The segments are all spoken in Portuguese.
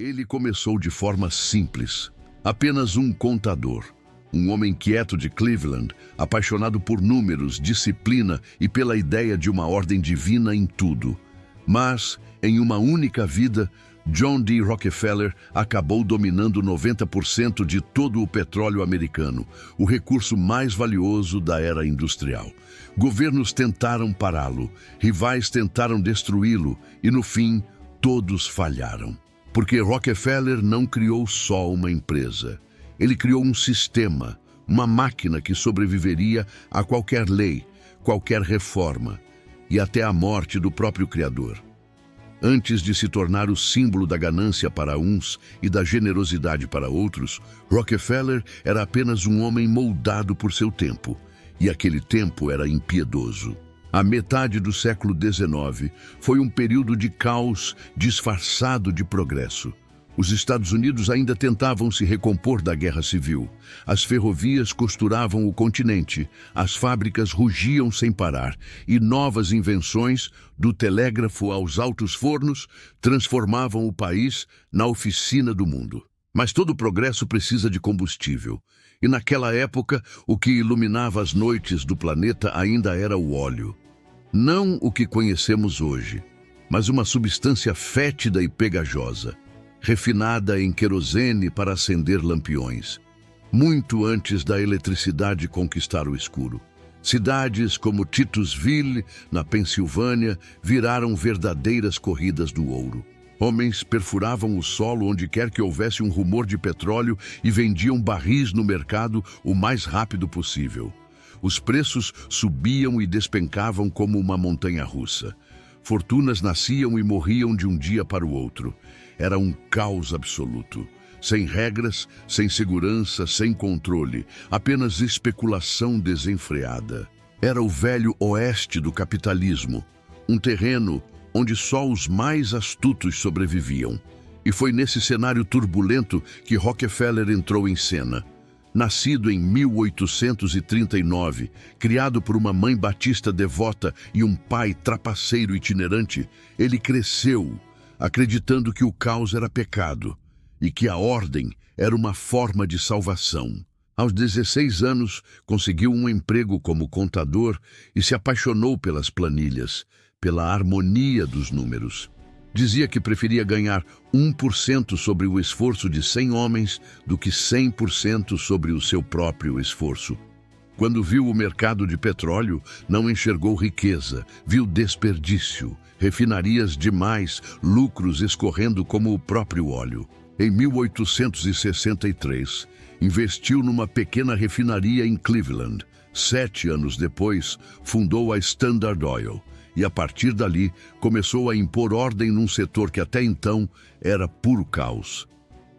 Ele começou de forma simples, apenas um contador, um homem quieto de Cleveland, apaixonado por números, disciplina e pela ideia de uma ordem divina em tudo. Mas, em uma única vida, John D. Rockefeller acabou dominando 90% de todo o petróleo americano, o recurso mais valioso da era industrial. Governos tentaram pará-lo, rivais tentaram destruí-lo e, no fim, todos falharam. Porque Rockefeller não criou só uma empresa. Ele criou um sistema, uma máquina que sobreviveria a qualquer lei, qualquer reforma e até a morte do próprio criador. Antes de se tornar o símbolo da ganância para uns e da generosidade para outros, Rockefeller era apenas um homem moldado por seu tempo, e aquele tempo era impiedoso. A metade do século XIX foi um período de caos disfarçado de progresso. Os Estados Unidos ainda tentavam se recompor da Guerra Civil. As ferrovias costuravam o continente, as fábricas rugiam sem parar e novas invenções, do telégrafo aos altos fornos, transformavam o país na oficina do mundo. Mas todo progresso precisa de combustível. E naquela época, o que iluminava as noites do planeta ainda era o óleo. Não o que conhecemos hoje, mas uma substância fétida e pegajosa, refinada em querosene para acender lampiões. Muito antes da eletricidade conquistar o escuro. Cidades como Titusville, na Pensilvânia, viraram verdadeiras corridas do ouro. Homens perfuravam o solo onde quer que houvesse um rumor de petróleo e vendiam barris no mercado o mais rápido possível. Os preços subiam e despencavam como uma montanha-russa. Fortunas nasciam e morriam de um dia para o outro. Era um caos absoluto. Sem regras, sem segurança, sem controle. Apenas especulação desenfreada. Era o velho oeste do capitalismo. Um terreno onde só os mais astutos sobreviviam. E foi nesse cenário turbulento que Rockefeller entrou em cena. Nascido em 1839, criado por uma mãe batista devota e um pai trapaceiro itinerante, ele cresceu acreditando que o caos era pecado e que a ordem era uma forma de salvação. Aos 16 anos, conseguiu um emprego como contador e se apaixonou pelas planilhas, pela harmonia dos números. Dizia que preferia ganhar 1% sobre o esforço de 100 homens do que 100% sobre o seu próprio esforço. Quando viu o mercado de petróleo, não enxergou riqueza, viu desperdício, refinarias demais, lucros escorrendo como o próprio óleo. Em 1863, investiu numa pequena refinaria em Cleveland. 7 anos depois, fundou a Standard Oil. E a partir dali, começou a impor ordem num setor que até então era puro caos.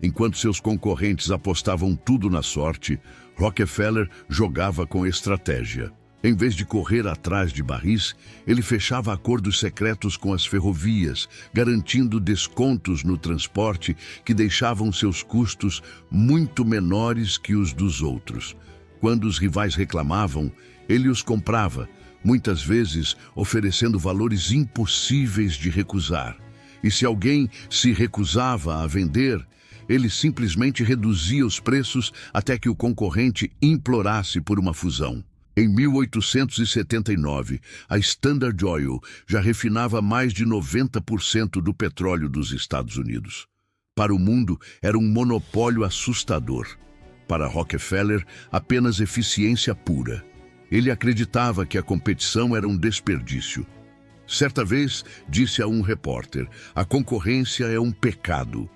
Enquanto seus concorrentes apostavam tudo na sorte, Rockefeller jogava com estratégia. Em vez de correr atrás de barris, ele fechava acordos secretos com as ferrovias, garantindo descontos no transporte que deixavam seus custos muito menores que os dos outros. Quando os rivais reclamavam, ele os comprava, muitas vezes oferecendo valores impossíveis de recusar. E se alguém se recusava a vender, ele simplesmente reduzia os preços até que o concorrente implorasse por uma fusão. Em 1879, a Standard Oil já refinava mais de 90% do petróleo dos Estados Unidos. Para o mundo, era um monopólio assustador. Para Rockefeller, apenas eficiência pura. Ele acreditava que a competição era um desperdício. Certa vez, disse a um repórter, a concorrência é um pecado.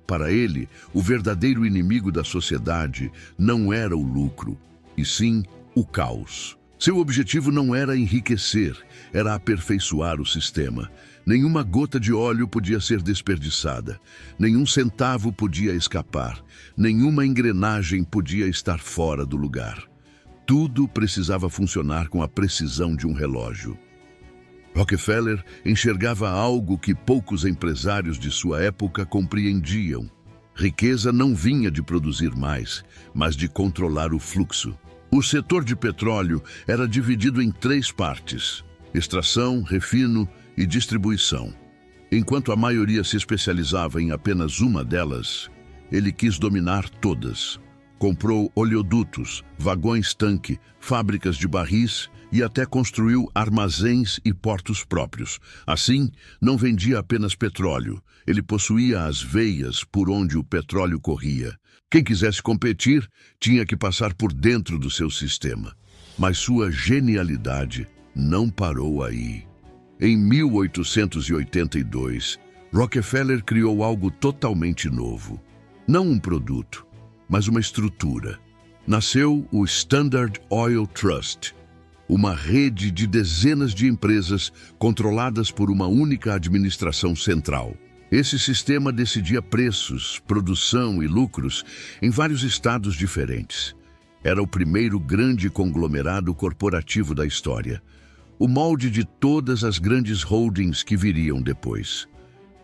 Para ele, o verdadeiro inimigo da sociedade não era o lucro, e sim o caos. Seu objetivo não era enriquecer, era aperfeiçoar o sistema. Nenhuma gota de óleo podia ser desperdiçada, nenhum centavo podia escapar, nenhuma engrenagem podia estar fora do lugar. Tudo precisava funcionar com a precisão de um relógio. Rockefeller enxergava algo que poucos empresários de sua época compreendiam. Riqueza não vinha de produzir mais, mas de controlar o fluxo. O setor de petróleo era dividido em 3 partes: extração, refino e distribuição. Enquanto a maioria se especializava em apenas uma delas, ele quis dominar todas. Comprou oleodutos, vagões-tanque, fábricas de barris e até construiu armazéns e portos próprios. Assim, não vendia apenas petróleo, ele possuía as veias por onde o petróleo corria. Quem quisesse competir tinha que passar por dentro do seu sistema. Mas sua genialidade não parou aí. Em 1882, Rockefeller criou algo totalmente novo. Não um produto, mas uma estrutura. Nasceu o Standard Oil Trust, uma rede de dezenas de empresas controladas por uma única administração central. Esse sistema decidia preços, produção e lucros em vários estados diferentes. Era o primeiro grande conglomerado corporativo da história, o molde de todas as grandes holdings que viriam depois.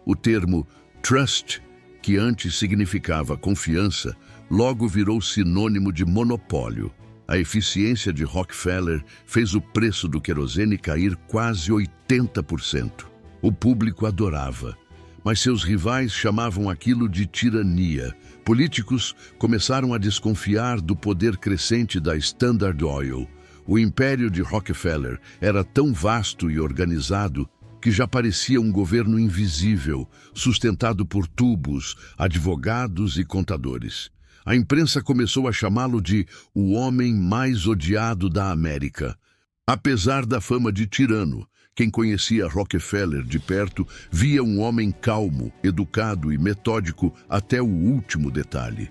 O termo trust, que antes significava confiança, logo virou sinônimo de monopólio. A eficiência de Rockefeller fez o preço do querosene cair quase 80%. O público adorava, mas seus rivais chamavam aquilo de tirania. Políticos começaram a desconfiar do poder crescente da Standard Oil. O império de Rockefeller era tão vasto e organizado que já parecia um governo invisível, sustentado por tubos, advogados e contadores. A imprensa começou a chamá-lo de o homem mais odiado da América. Apesar da fama de tirano, quem conhecia Rockefeller de perto via um homem calmo, educado e metódico até o último detalhe.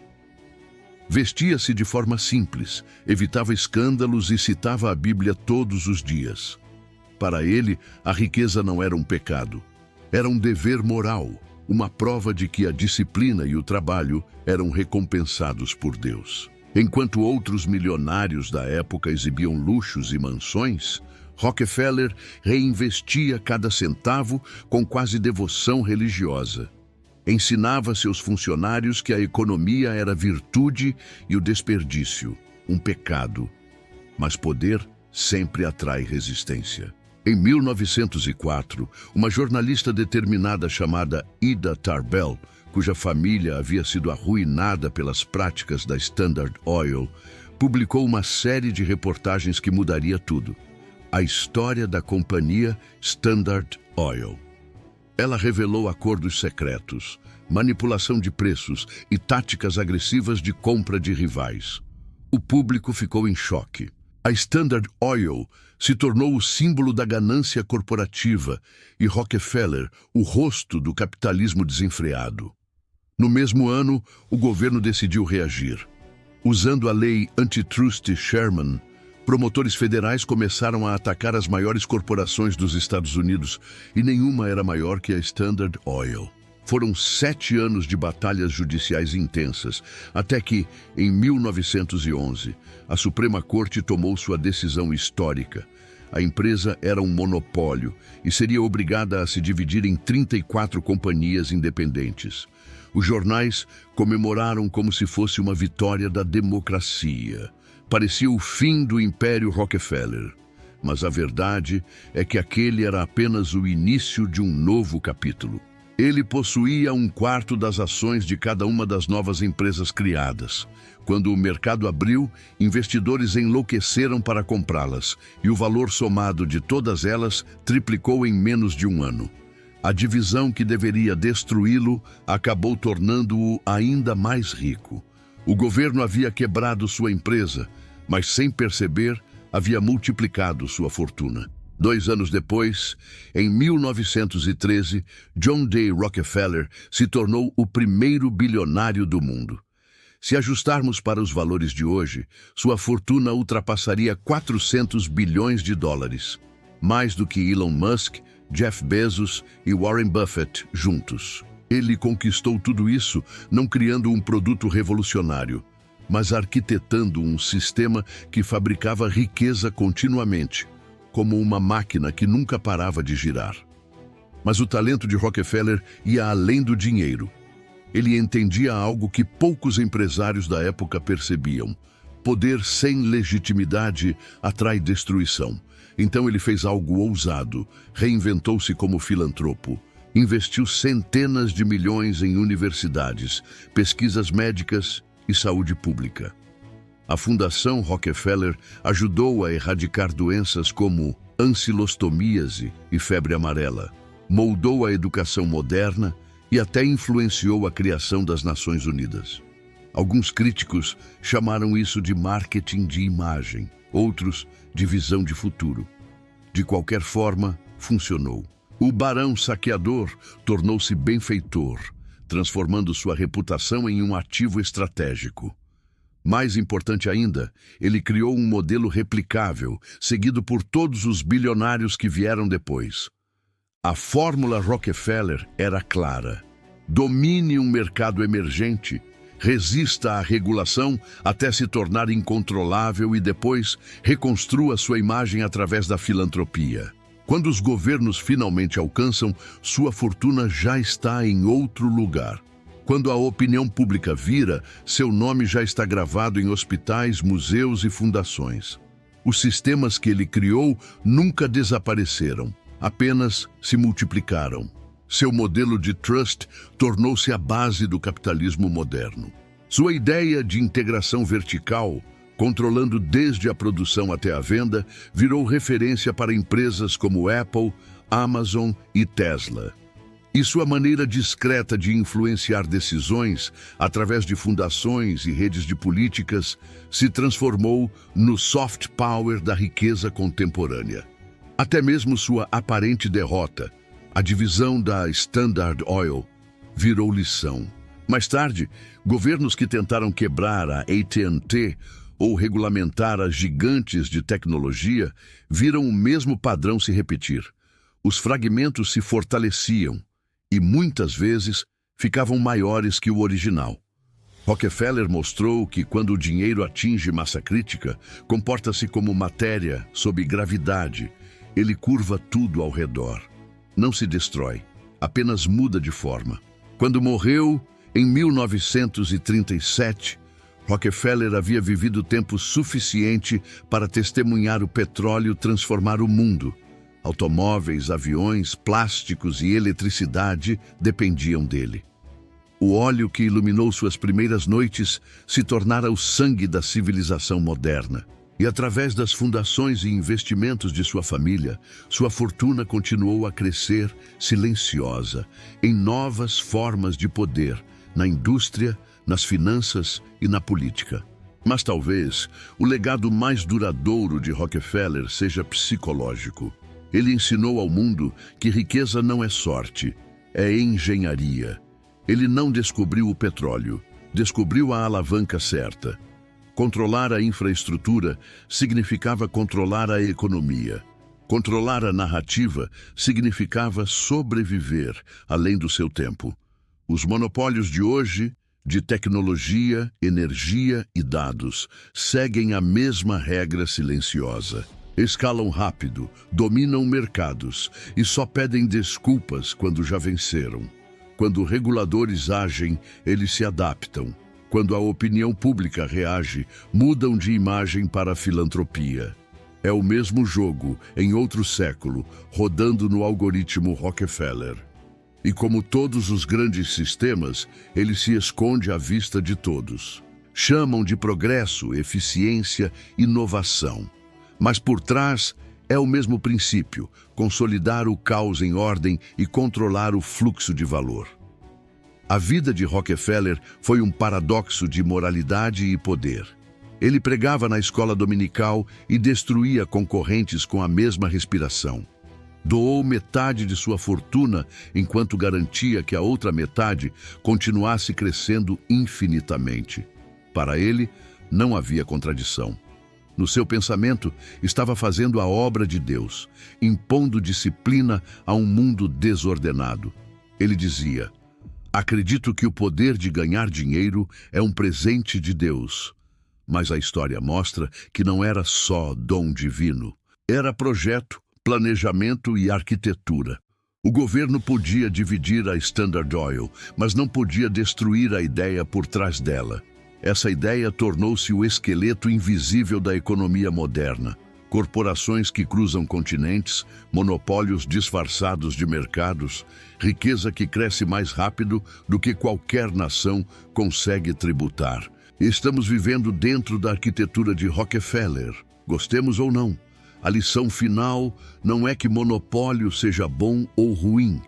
Vestia-se de forma simples, evitava escândalos e citava a Bíblia todos os dias. Para ele, a riqueza não era um pecado, era um dever moral, uma prova de que a disciplina e o trabalho eram recompensados por Deus. Enquanto outros milionários da época exibiam luxos e mansões, Rockefeller reinvestia cada centavo com quase devoção religiosa. Ensinava seus funcionários que a economia era virtude e o desperdício, um pecado. Mas poder sempre atrai resistência. Em 1904, uma jornalista determinada chamada Ida Tarbell, cuja família havia sido arruinada pelas práticas da Standard Oil, publicou uma série de reportagens que mudaria tudo. A história da companhia Standard Oil. Ela revelou acordos secretos, manipulação de preços e táticas agressivas de compra de rivais. O público ficou em choque. A Standard Oil se tornou o símbolo da ganância corporativa e Rockefeller, o rosto do capitalismo desenfreado. No mesmo ano, o governo decidiu reagir. Usando a lei Antitrust Sherman, promotores federais começaram a atacar as maiores corporações dos Estados Unidos e nenhuma era maior que a Standard Oil. Foram 7 anos de batalhas judiciais intensas, até que, em 1911, a Suprema Corte tomou sua decisão histórica. A empresa era um monopólio e seria obrigada a se dividir em 34 companhias independentes. Os jornais comemoraram como se fosse uma vitória da democracia. Parecia o fim do Império Rockefeller. Mas a verdade é que aquele era apenas o início de um novo capítulo. Ele possuía 1/4 das ações de cada uma das novas empresas criadas. Quando o mercado abriu, investidores enlouqueceram para comprá-las, e o valor somado de todas elas triplicou em menos de um ano. A divisão que deveria destruí-lo acabou tornando-o ainda mais rico. O governo havia quebrado sua empresa, mas sem perceber, havia multiplicado sua fortuna. 2 anos depois, em 1913, John D. Rockefeller se tornou o primeiro bilionário do mundo. Se ajustarmos para os valores de hoje, sua fortuna ultrapassaria 400 bilhões de dólares, mais do que Elon Musk, Jeff Bezos e Warren Buffett juntos. Ele conquistou tudo isso não criando um produto revolucionário, mas arquitetando um sistema que fabricava riqueza continuamente, como uma máquina que nunca parava de girar. Mas o talento de Rockefeller ia além do dinheiro. Ele entendia algo que poucos empresários da época percebiam. Poder sem legitimidade atrai destruição. Então ele fez algo ousado, reinventou-se como filantropo. Investiu centenas de milhões em universidades, pesquisas médicas e saúde pública. A Fundação Rockefeller ajudou a erradicar doenças como ancilostomíase e febre amarela, moldou a educação moderna e até influenciou a criação das Nações Unidas. Alguns críticos chamaram isso de marketing de imagem, outros de visão de futuro. De qualquer forma, funcionou. O barão saqueador tornou-se benfeitor, transformando sua reputação em um ativo estratégico. Mais importante ainda, ele criou um modelo replicável, seguido por todos os bilionários que vieram depois. A fórmula Rockefeller era clara: domine um mercado emergente, resista à regulação até se tornar incontrolável e depois reconstrua sua imagem através da filantropia. Quando os governos finalmente alcançam, sua fortuna já está em outro lugar. Quando a opinião pública vira, seu nome já está gravado em hospitais, museus e fundações. Os sistemas que ele criou nunca desapareceram, apenas se multiplicaram. Seu modelo de trust tornou-se a base do capitalismo moderno. Sua ideia de integração vertical, controlando desde a produção até a venda, virou referência para empresas como Apple, Amazon e Tesla. E sua maneira discreta de influenciar decisões através de fundações e redes de políticas se transformou no soft power da riqueza contemporânea. Até mesmo sua aparente derrota, a divisão da Standard Oil, virou lição. Mais tarde, governos que tentaram quebrar a AT&T ou regulamentar as gigantes de tecnologia viram o mesmo padrão se repetir. Os fragmentos se fortaleciam e, muitas vezes, ficavam maiores que o original. Rockefeller mostrou que, quando o dinheiro atinge massa crítica, comporta-se como matéria sob gravidade. Ele curva tudo ao redor. Não se destrói, apenas muda de forma. Quando morreu, em 1937, Rockefeller havia vivido tempo suficiente para testemunhar o petróleo transformar o mundo. Automóveis, aviões, plásticos e eletricidade dependiam dele. O óleo que iluminou suas primeiras noites se tornara o sangue da civilização moderna. E através das fundações e investimentos de sua família, sua fortuna continuou a crescer silenciosa, em novas formas de poder, na indústria, nas finanças e na política. Mas talvez o legado mais duradouro de Rockefeller seja psicológico. Ele ensinou ao mundo que riqueza não é sorte, é engenharia. Ele não descobriu o petróleo, descobriu a alavanca certa. Controlar a infraestrutura significava controlar a economia. Controlar a narrativa significava sobreviver além do seu tempo. Os monopólios de hoje, de tecnologia, energia e dados, seguem a mesma regra silenciosa. Escalam rápido, dominam mercados e só pedem desculpas quando já venceram. Quando reguladores agem, eles se adaptam. Quando a opinião pública reage, mudam de imagem para a filantropia. É o mesmo jogo, em outro século, rodando no algoritmo Rockefeller. E como todos os grandes sistemas, ele se esconde à vista de todos. Chamam de progresso, eficiência, inovação. Mas por trás é o mesmo princípio: consolidar o caos em ordem e controlar o fluxo de valor. A vida de Rockefeller foi um paradoxo de moralidade e poder. Ele pregava na escola dominical e destruía concorrentes com a mesma respiração. Doou metade de sua fortuna enquanto garantia que a outra metade continuasse crescendo infinitamente. Para ele, não havia contradição. No seu pensamento, estava fazendo a obra de Deus, impondo disciplina a um mundo desordenado. Ele dizia: acredito que o poder de ganhar dinheiro é um presente de Deus. Mas a história mostra que não era só dom divino. Era projeto, planejamento e arquitetura. O governo podia dividir a Standard Oil, mas não podia destruir a ideia por trás dela. Essa ideia tornou-se o esqueleto invisível da economia moderna. Corporações que cruzam continentes, monopólios disfarçados de mercados, riqueza que cresce mais rápido do que qualquer nação consegue tributar. Estamos vivendo dentro da arquitetura de Rockefeller, gostemos ou não. A lição final não é que monopólio seja bom ou ruim,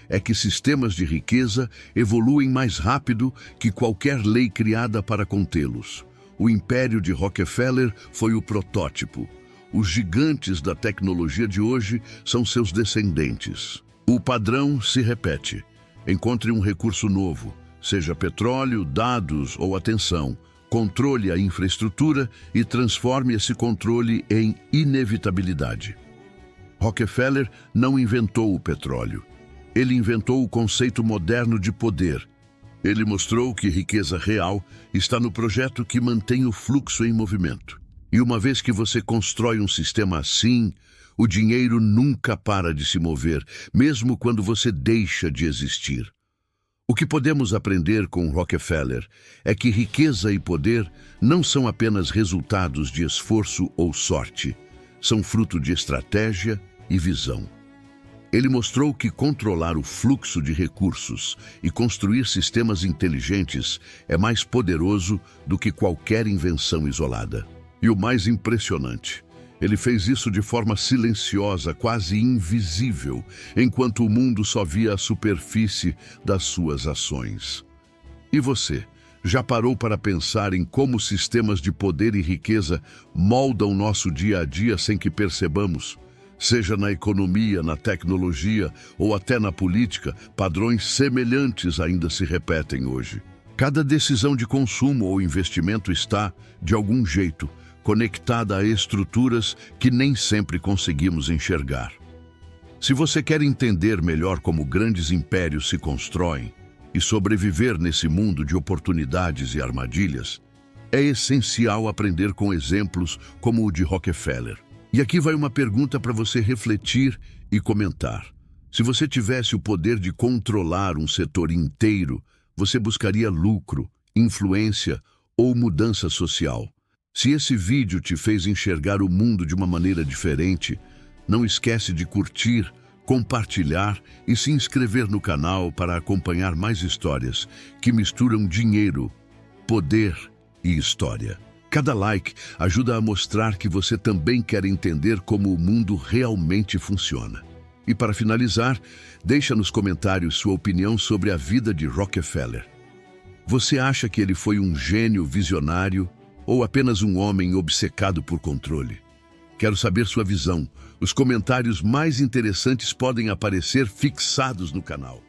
é que sistemas de riqueza evoluem mais rápido que qualquer lei criada para contê-los. O império de Rockefeller foi o protótipo. Os gigantes da tecnologia de hoje são seus descendentes. O padrão se repete. Encontre um recurso novo, seja petróleo, dados ou atenção. Controle a infraestrutura e transforme esse controle em inevitabilidade. Rockefeller não inventou o petróleo. Ele inventou o conceito moderno de poder. Ele mostrou que riqueza real está no projeto que mantém o fluxo em movimento. E uma vez que você constrói um sistema assim, o dinheiro nunca para de se mover, mesmo quando você deixa de existir. O que podemos aprender com Rockefeller é que riqueza e poder não são apenas resultados de esforço ou sorte, são fruto de estratégia e visão. Ele mostrou que controlar o fluxo de recursos e construir sistemas inteligentes é mais poderoso do que qualquer invenção isolada. E o mais impressionante, ele fez isso de forma silenciosa, quase invisível, enquanto o mundo só via a superfície das suas ações. E você, já parou para pensar em como sistemas de poder e riqueza moldam nosso dia a dia sem que percebamos? Seja na economia, na tecnologia ou até na política, padrões semelhantes ainda se repetem hoje. Cada decisão de consumo ou investimento está, de algum jeito, conectada a estruturas que nem sempre conseguimos enxergar. Se você quer entender melhor como grandes impérios se constroem e sobreviver nesse mundo de oportunidades e armadilhas, é essencial aprender com exemplos como o de Rockefeller. E aqui vai uma pergunta para você refletir e comentar. Se você tivesse o poder de controlar um setor inteiro, você buscaria lucro, influência ou mudança social? Se esse vídeo te fez enxergar o mundo de uma maneira diferente, não esquece de curtir, compartilhar e se inscrever no canal para acompanhar mais histórias que misturam dinheiro, poder e história. Cada like ajuda a mostrar que você também quer entender como o mundo realmente funciona. E para finalizar, deixa nos comentários sua opinião sobre a vida de Rockefeller. Você acha que ele foi um gênio visionário ou apenas um homem obcecado por controle? Quero saber sua visão. Os comentários mais interessantes podem aparecer fixados no canal.